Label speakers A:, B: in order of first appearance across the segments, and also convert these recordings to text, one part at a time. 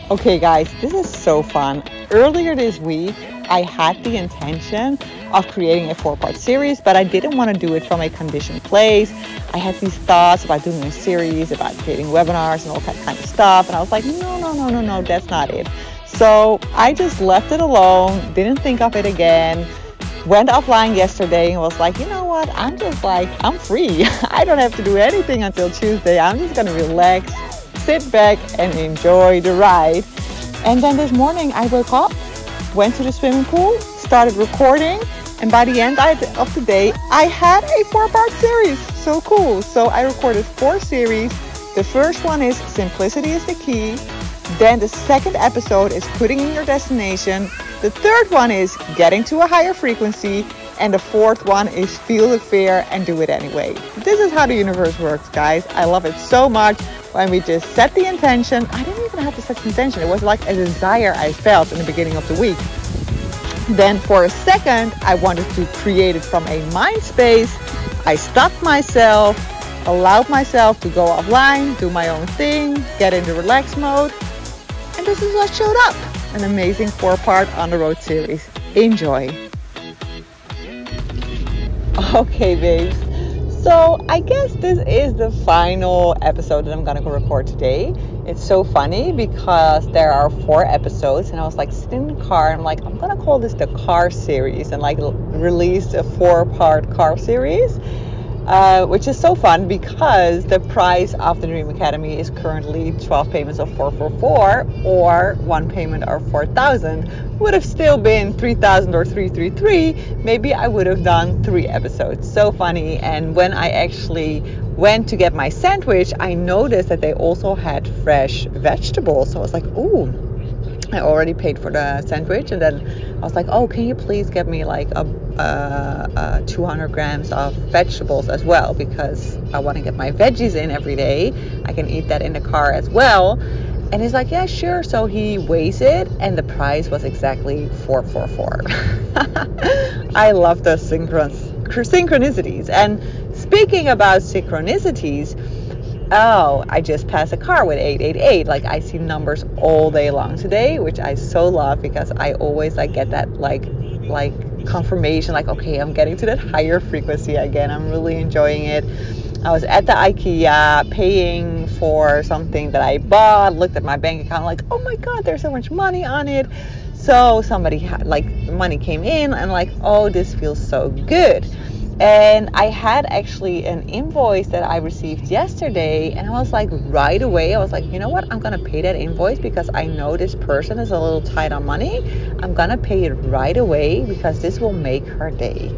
A: Okay, guys, this is so fun. Earlier this week, I had the intention of creating a 4-part series, but I didn't want to do it from a conditioned place. I had these thoughts about doing a series, about creating webinars and all that kind of stuff. And I was like, no, that's not it. So I just left it alone, didn't think of it again, went offline yesterday and was like, you know what? I'm free. I don't have to do anything until Tuesday. I'm just going to relax, sit back and enjoy the ride. And then this morning I woke up, went to the swimming pool, started recording, and by the end of the day I had a 4-part series. So cool. So I recorded 4 series. The first one is Simplicity is the Key. Then the second episode is Putting in Your Destination. The third one is Getting to a Higher Frequency. And the fourth one is Feel the Fear and Do It Anyway. This is how the universe works, guys. I love it so much. When we just set the intention, I didn't even have to set the intention. It was like a desire I felt in the beginning of the week. Then for a second, I wanted to create it from a mind space. I stopped myself, allowed myself to go offline, do my own thing, get into relax mode. And this is what showed up. An amazing 4-part on the road series. Enjoy. Okay, babes. So I guess this is the final episode that I'm going to record today. It's so funny because there are 4 episodes and I was like sitting in the car and I'm like, I'm going to call this the car series and like release a 4-part car series. Which is so fun because the price of the Dream Academy is currently 12 payments of 444 or 1 payment of 4,000. Would have still been 3,000 or 333. Maybe I would have done 3 episodes. So funny. And when I actually went to get my sandwich, I noticed that they also had fresh vegetables. So I was like, ooh, I already paid for the sandwich. And then I was like, oh, can you please get me like a 200 grams of vegetables as well, because I want to get my veggies in every day. I can eat that in the car as well. And he's like, yeah, sure. So he weighs it and the price was exactly 444. I love those synchronicities. And speaking about synchronicities, I just passed a car with 888. Like I see numbers all day long today, which I so love because I always get that like confirmation, like, okay, I'm getting to that higher frequency again. I'm really enjoying it. I was at the IKEA paying for something that I bought, looked at my bank account like, oh my God, there's so much money on it. So somebody had money came in and oh, this feels so good. And I had actually an invoice that I received yesterday and I was right away, I was you know what, I'm going to pay that invoice because I know this person is a little tight on money. I'm going to pay it right away because this will make her day.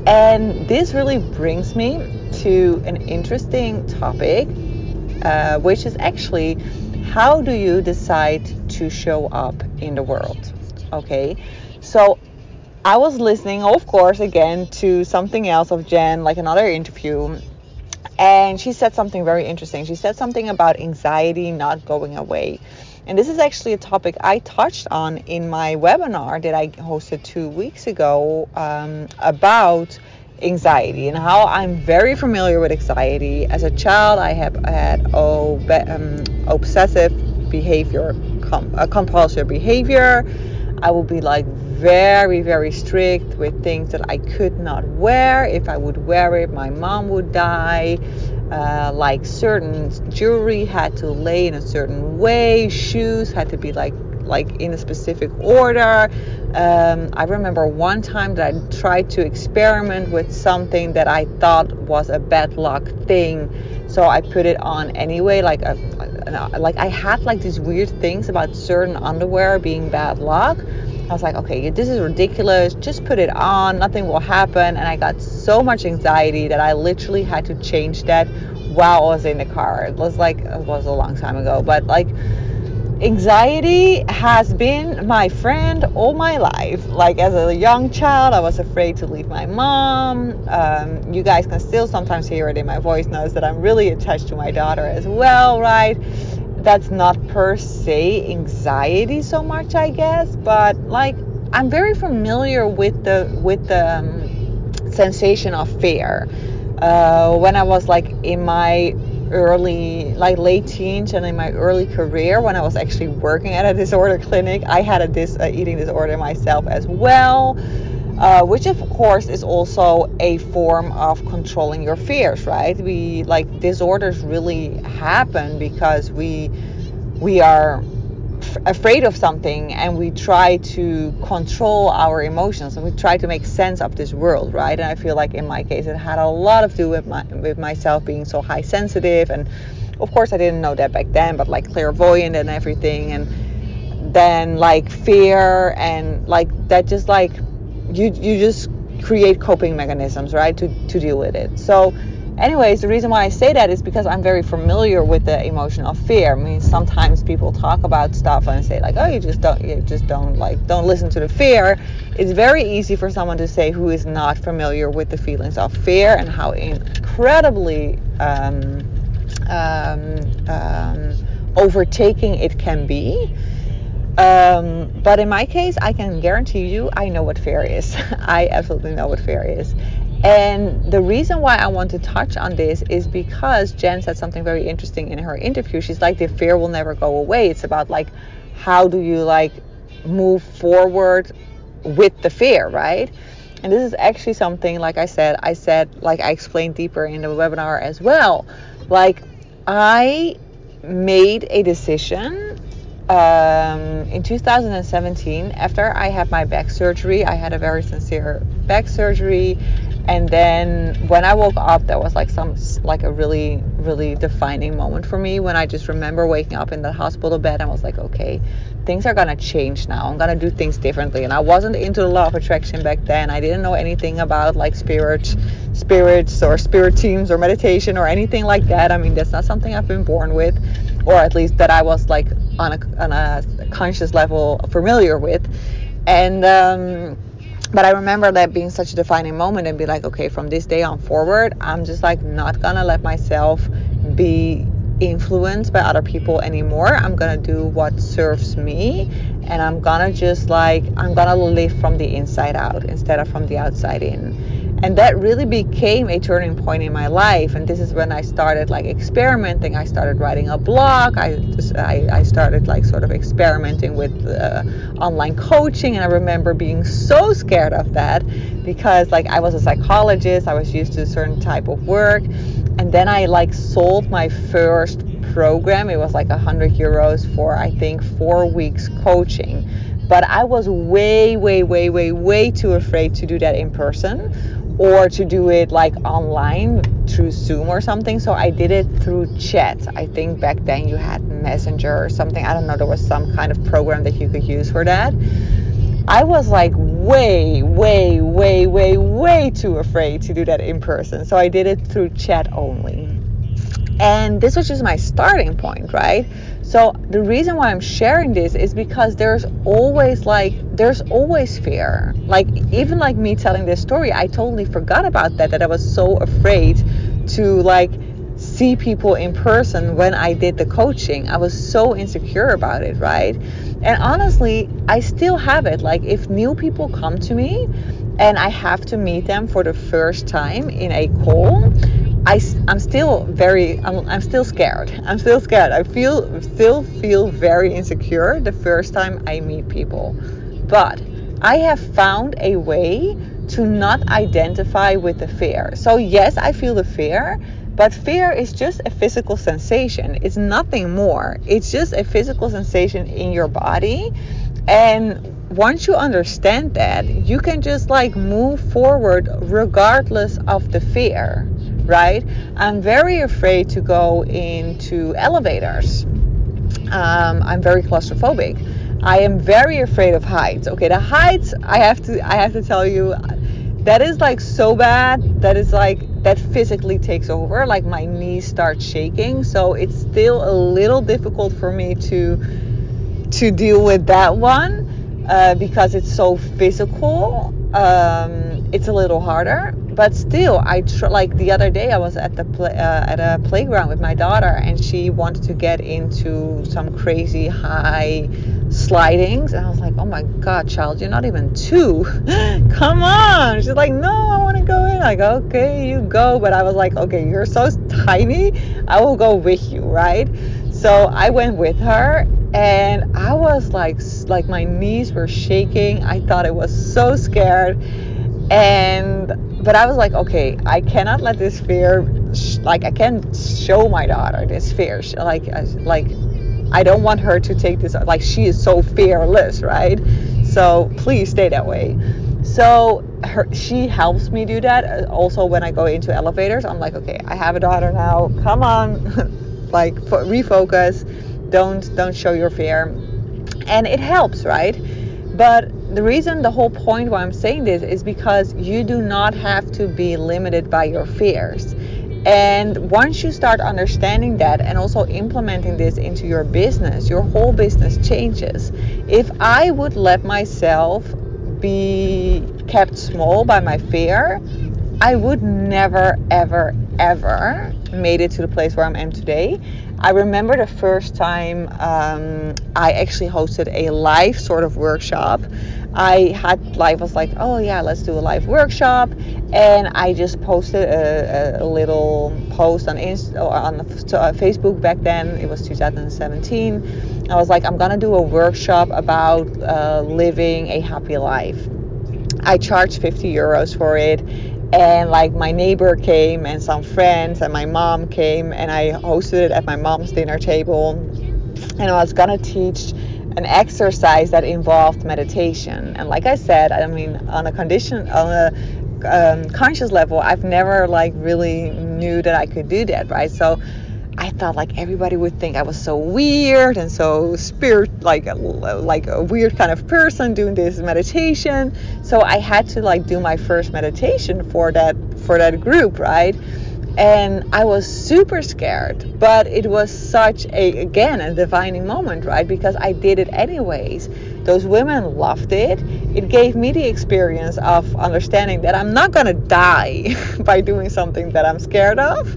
A: And this really brings me to an interesting topic, which is actually, how do you decide to show up in the world? Okay, so I was listening, of course, again to something else of Jen, another interview, and she said something very interesting. She said something about anxiety not going away. And this is actually a topic I touched on in my webinar that I hosted 2 weeks ago about anxiety and how I'm very familiar with anxiety. As a child, I have had obsessive behavior, compulsive behavior. I will be very, very strict with things that I could not wear. If I would wear it, my mom would die. Certain jewelry had to lay in a certain way. Shoes had to be in a specific order. I remember one time that I tried to experiment with something that I thought was a bad luck thing. So I put it on anyway. I had these weird things about certain underwear being bad luck. I was like, okay, this is ridiculous. Just put it on. Nothing will happen. And I got so much anxiety that I literally had to change that while I was in the car. It was a long time ago. But anxiety has been my friend all my life. As a young child, I was afraid to leave my mom. You guys can still sometimes hear it in my voice notes that I'm really attached to my daughter as well, right? That's not per se anxiety so much, I guess, but I'm very familiar with the sensation of fear. When I was in my late teens and in my early career, when I was actually working at a disorder clinic, I had a eating disorder myself as well, which of course is also a form of controlling your fears, right? Disorders really happen because we are afraid of something, and we try to control our emotions, and we try to make sense of this world, right? And I feel like in my case it had a lot to do with myself being so high sensitive, and of course I didn't know that back then, but like clairvoyant and everything, and then like fear and like that, just like you just create coping mechanisms, right, to deal with it. So anyways, the reason why I say that is because I'm very familiar with the emotion of fear. I mean, sometimes people talk about stuff and say like, oh, you just don't listen to the fear. It's very easy for someone to say who is not familiar with the feelings of fear and how incredibly overtaking it can be. But in my case, I can guarantee you, I know what fear is. I absolutely know what fear is. And the reason why I want to touch on this is because Jen said something very interesting in her interview. She's like, the fear will never go away. It's about like, how do you like move forward with the fear, right? And this is actually something, like I said, like I explained deeper in the webinar as well. Like, I made a decision in 2017 after I had my back surgery. I had a very sincere back surgery, and then when I woke up, there was like a really, really defining moment for me, when I just remember waking up in the hospital bed and was like, okay, things are gonna change now. I'm gonna do things differently. And I wasn't into the law of attraction back then. I didn't know anything about like spirits or spirit teams or meditation or anything like that. I mean, that's not something I've been born with, or at least that I was like on a conscious level familiar with. And but I remember that being such a defining moment, and be like, okay, from this day on forward, I'm just like not gonna let myself be influenced by other people anymore. I'm gonna do what serves me, and I'm gonna live from the inside out instead of from the outside in. And that really became a turning point in my life. And this is when I started like experimenting. I started writing a blog. I started like sort of experimenting with online coaching. And I remember being so scared of that, because like I was a psychologist. I was used to a certain type of work. And then I like sold my first program. It was like €100 for, I think, 4 weeks coaching. But I was way too afraid to do that in person, or to do it like online through Zoom or something. So I did it through chat. I think back then you had Messenger or something. I don't know. There was some kind of program that you could use for that. I was like way too afraid to do that in person. So I did it through chat only. And this was just my starting point, right? So the reason why I'm sharing this is because there's always fear. Like, even like me telling this story, I totally forgot about that I was so afraid to like see people in person when I did the coaching. I was so insecure about it, right? And honestly, I still have it. Like, if new people come to me and I have to meet them for the first time in a call, I'm still scared. I'm still scared. I still feel very insecure the first time I meet people. But I have found a way to not identify with the fear. So yes, I feel the fear, but fear is just a physical sensation. It's nothing more. It's just a physical sensation in your body. And once you understand that, you can just like move forward regardless of the fear. Right? I'm very afraid to go into elevators. I'm very claustrophobic. I am very afraid of heights. Okay, the heights, I have to tell you, that is like so bad. That is like, that physically takes over. Like, my knees start shaking. So it's still a little difficult for me to deal with that one, because it's so physical. It's a little harder. But still, like the other day, I was at a playground with my daughter, and she wanted to get into some crazy high slidings, and I was like, "Oh my God, child, you're not even 2. Come on!" She's like, "No, I want to go in." I go, "Okay, you go." But I was like, "Okay, you're so tiny. I will go with you, right? So I went with her, and I was like my knees were shaking. I thought I was so scared, but I was like, okay, I cannot let this fear, I can't show my daughter this fear. I don't want her to take this, she is so fearless, right? So please stay that way. So she helps me do that. Also, when I go into elevators, I'm like, okay, I have a daughter now. Come on, refocus. Don't show your fear, and it helps, right? But the whole point why I'm saying this is because you do not have to be limited by your fears. And once you start understanding that and also implementing this into your business, your whole business changes. If I would let myself be kept small by my fear, I would never, ever, ever made it to the place where I am today. I remember the first time I actually hosted a live sort of workshop. I was like, oh yeah, let's do a live workshop. And I just posted a little post on Facebook back then. It was 2017. I was like, I'm gonna do a workshop about living a happy life. I charged 50 euros for it, and my neighbor came and some friends and my mom came, and I hosted it at my mom's dinner table, and I was gonna teach an exercise that involved meditation. And like I said, I mean, on a conscious level, I've never really knew that I could do that, right? So I thought everybody would think I was so weird and so like a weird kind of person doing this meditation. So I had to do my first meditation for that group, right? And I was super scared, but it was such a defining moment, right? Because I did it anyways. Those women loved it. It gave me the experience of understanding that I'm not gonna die by doing something that I'm scared of.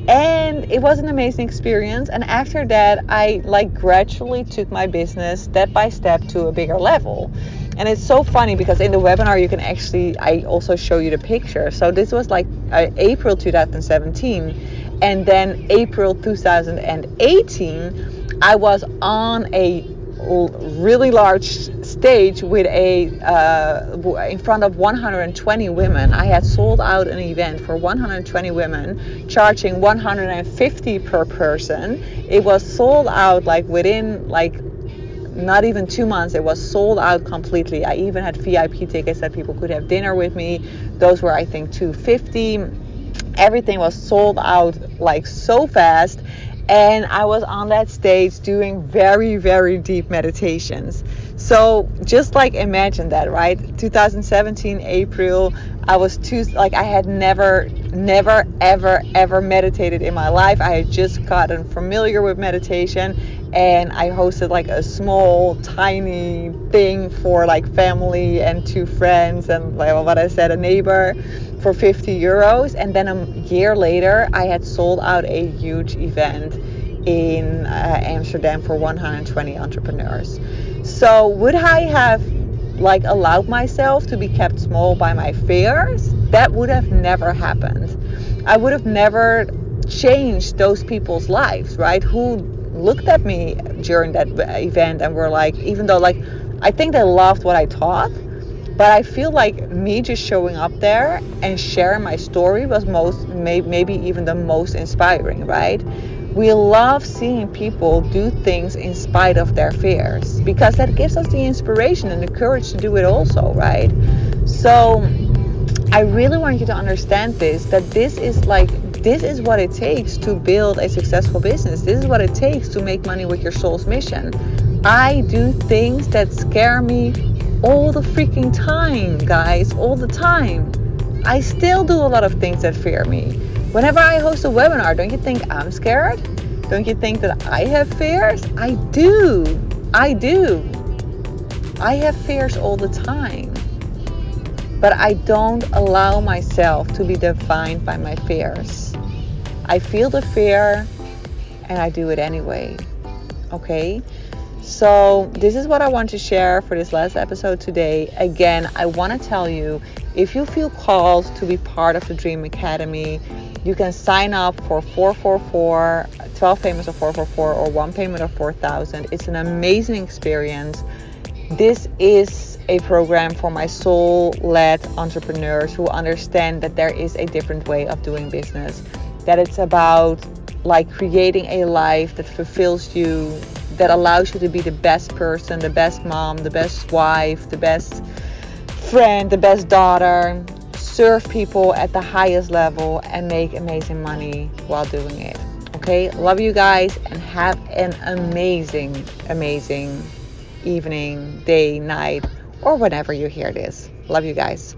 A: And it was an amazing experience. And after that, I gradually took my business step by step to a bigger level. And it's so funny because in the webinar I also show you the picture. So this was April 2017, and then April 2018 I was on a really large stage with in front of 120 women. I had sold out an event for 120 women, charging 150 per person. It was sold out within not even 2 months. It was sold out completely. I even had VIP tickets that people could have dinner with me. Those were, I think, $250. Everything was sold out so fast. And I was on that stage doing very, very deep meditations. So just imagine that, right? 2017 April, I was I had never, ever meditated in my life. I had just gotten familiar with meditation, and I hosted a small, tiny thing for family and 2 friends and what I said, a neighbor, for 50 euros. And then a year later, I had sold out a huge event in Amsterdam for 120 entrepreneurs. So would I have allowed myself to be kept small by my fears? That would have never happened. I would have never changed those people's lives, right? Who looked at me during that event and were even though I think they loved what I taught, but I feel me just showing up there and sharing my story was maybe even the most inspiring, right? We love seeing people do things in spite of their fears, because that gives us the inspiration and the courage to do it also, right? So I really want you to understand that this is what it takes to build a successful business. This is what it takes to make money with your soul's mission. I do things that scare me all the freaking time, guys, all the time. I still do a lot of things that fear me. Whenever I host a webinar, don't you think I'm scared? Don't you think that I have fears? I do. I have fears all the time. But I don't allow myself to be defined by my fears. I feel the fear and I do it anyway. Okay? So this is what I want to share for this last episode today. Again, I want to tell you If you feel called to be part of the Dream Academy, you can sign up for 444, 12 payments of 444, or one payment of 4,000. It's an amazing experience. This is a program for my soul-led entrepreneurs who understand that there is a different way of doing business, that it's about like creating a life that fulfills you, that allows you to be the best person, the best mom, the best wife, the best friend, the best daughter, serve people at the highest level and make amazing money while doing it. Okay, love you guys and have an amazing evening, day, night, or whenever you hear this. Love you guys.